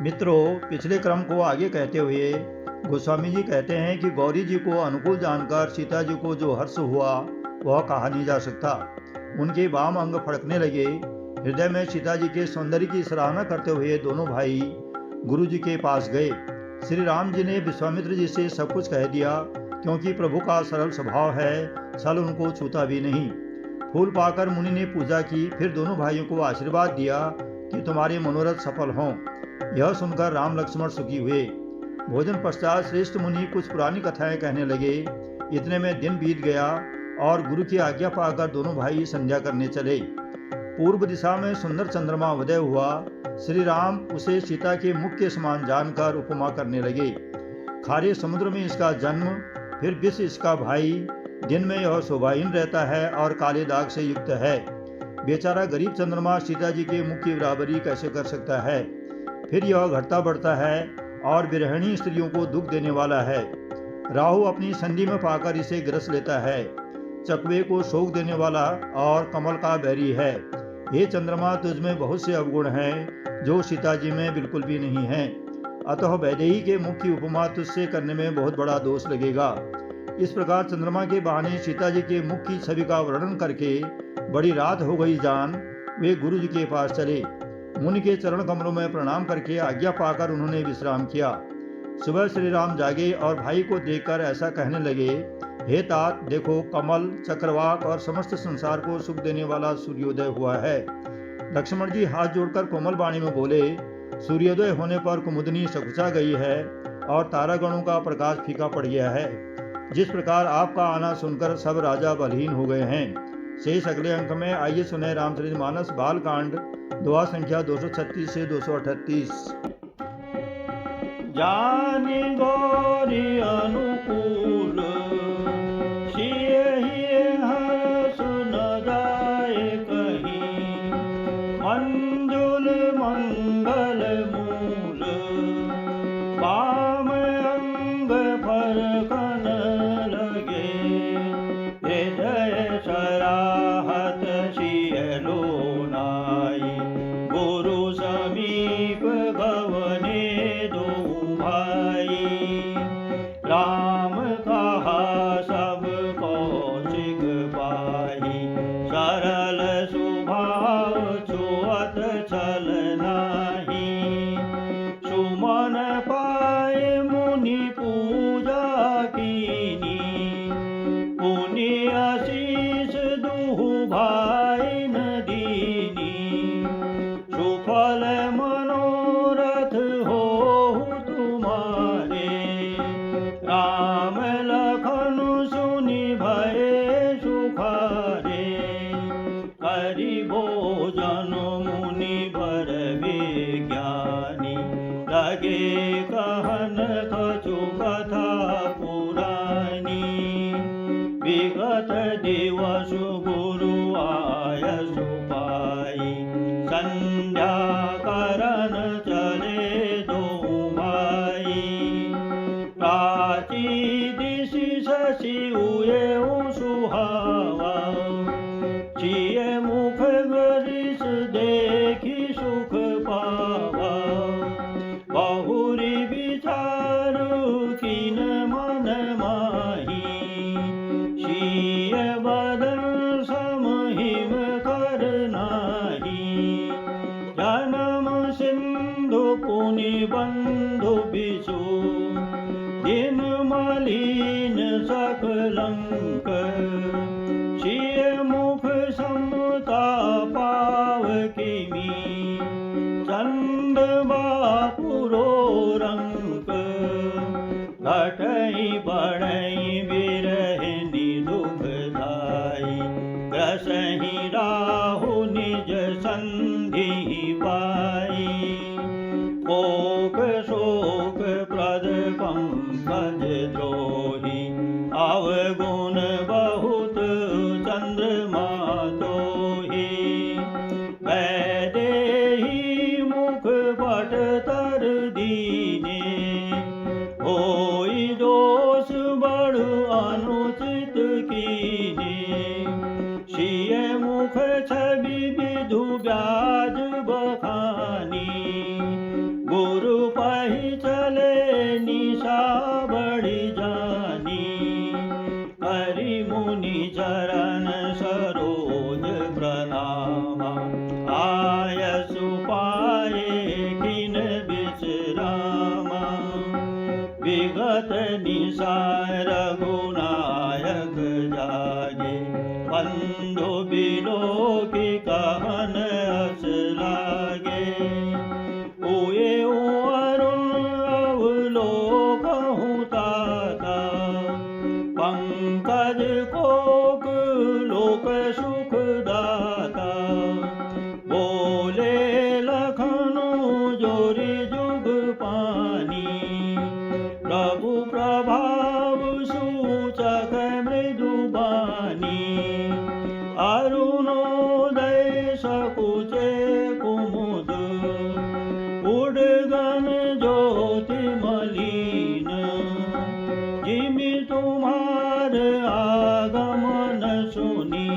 मित्रों, पिछले क्रम को आगे कहते हुए गोस्वामी जी कहते हैं कि गौरी जी को अनुकूल जानकर सीता जी को जो हर्ष हुआ वह कहा नहीं जा सकता। उनके वाम अंग फड़कने लगे। हृदय में सीता जी के सौंदर्य की सराहना करते हुए दोनों भाई गुरु जी के पास गए। श्री राम जी ने विश्वामित्र जी से सब कुछ कह दिया, क्योंकि प्रभु का सरल स्वभाव है, छल उनको छूता भी नहीं। फूल पाकर मुनि ने पूजा की, फिर दोनों भाइयों को आशीर्वाद दिया कि तुम्हारे मनोरथ सफल हों। यह सुनकर राम लक्ष्मण सुखी हुए। भोजन पश्चात श्रेष्ठ मुनि कुछ पुरानी कथाएं कहने लगे। इतने में दिन बीत गया और गुरु की आज्ञा पाकर दोनों भाई संध्या करने चले। पूर्व दिशा में सुंदर चंद्रमा उदय हुआ। श्री राम उसे सीता के मुख के समान जानकर उपमा करने लगे। खारे समुद्र में इसका जन्म, फिर विष इसका भाई। दिन में यह शोभाहीन रहता है और काले दाग से युक्त है। बेचारा गरीब चंद्रमा सीता जी के मुख की बराबरी कैसे कर सकता है। फिर यह घटता बढ़ता है और विरहिणी स्त्रियों को दुख देने वाला है। राहु अपनी संधि में पाकर इसे ग्रस लेता है। चकवे को शोक देने वाला और कमल का बैरी है। हे चंद्रमा, तुझ में बहुत से अवगुण हैं जो सीता जी में बिल्कुल भी नहीं हैं। अतः वैदेही के मुख की उपमा तुझसे करने में बहुत बड़ा दोष लगेगा। इस प्रकार चंद्रमा के बहाने सीता जी के मुख की छवि का वर्णन करके बड़ी रात हो गई जान वे गुरु जी के पास चले। मुनि के चरण कमलों में प्रणाम करके आज्ञा पाकर उन्होंने विश्राम किया। सुबह श्री राम जागे और भाई को देखकर ऐसा कहने लगे, हे तात, देखो कमल, चक्रवाक और समस्त संसार को सुख देने वाला सूर्योदय हुआ है। लक्ष्मण जी हाथ जोड़कर कोमल वाणी में बोले, सूर्योदय होने पर कुमुदनी सकुचा गई है और तारागणों का प्रकाश फीका पड़ गया है। जिस प्रकार आपका आना सुनकर सब राजा बलहीन हो गए हैं। शेष अगले अंक में आइए सुने रामचरितमानस बालकांड दुआ संख्या 236 से 238। जानि गौरी अनुकूल सियहि हर्ष न जाए कहीं। मंजुल मंगल मूल वाम अंग फरकन लगे। हृदय सराहत सियलो नाई गुरु समीप गवने दो भाई। राम कहा सब कौशिक पाही सरल स्वभाव छुअत छल नाही। सुमन पाए मुनि पूजा कीनी पुण्य आशीष दुहु भाई न दीनी। सुफल मनोरथ हो तुम्हारे राम लखन सुनि भये सुखारे। करि भोजन मुनि बर विज्ञानी लगे कहन कछु कथा पुरानी। विगत दिवस गुरु आयसु पाई संध्या करन चले दो भाई। प्राची दिशि शशि हुए सुहावा सिय मुख गरिस देखी सुख पावा। बहुरी विचार किन मन माही सिय बदन समहिम कर नाही। जन्म सिंधु पुनि बंधु बिसु दिन मलिन सकलंक। सिय मुख समता पाव किमी चंद बापुरो रंक। घटई बढ़ई बिरहिनी दुखदाई ग्रसहि राहु निज संधि पाई। कोक शोक प्रद पंकज द्रोही अवगुण बहुत चंद्रमा तोही। वैदेही मुख पट तर दीने होई दोष बड़ निसार रघुनायक जागे बंधु बिलो की कहन हस लागे ओए ओ अरुण अवलोकहु ताता पंकज कोक लोक सुख दाता बोले लखनऊ जोरी जुग पानी प्रभु प्रभाव सूचक मृदुबानी अरुणोदय सकुचे कुमुद उडगन ज्योति मलिन जिमि तुम्हार आगमन सुनी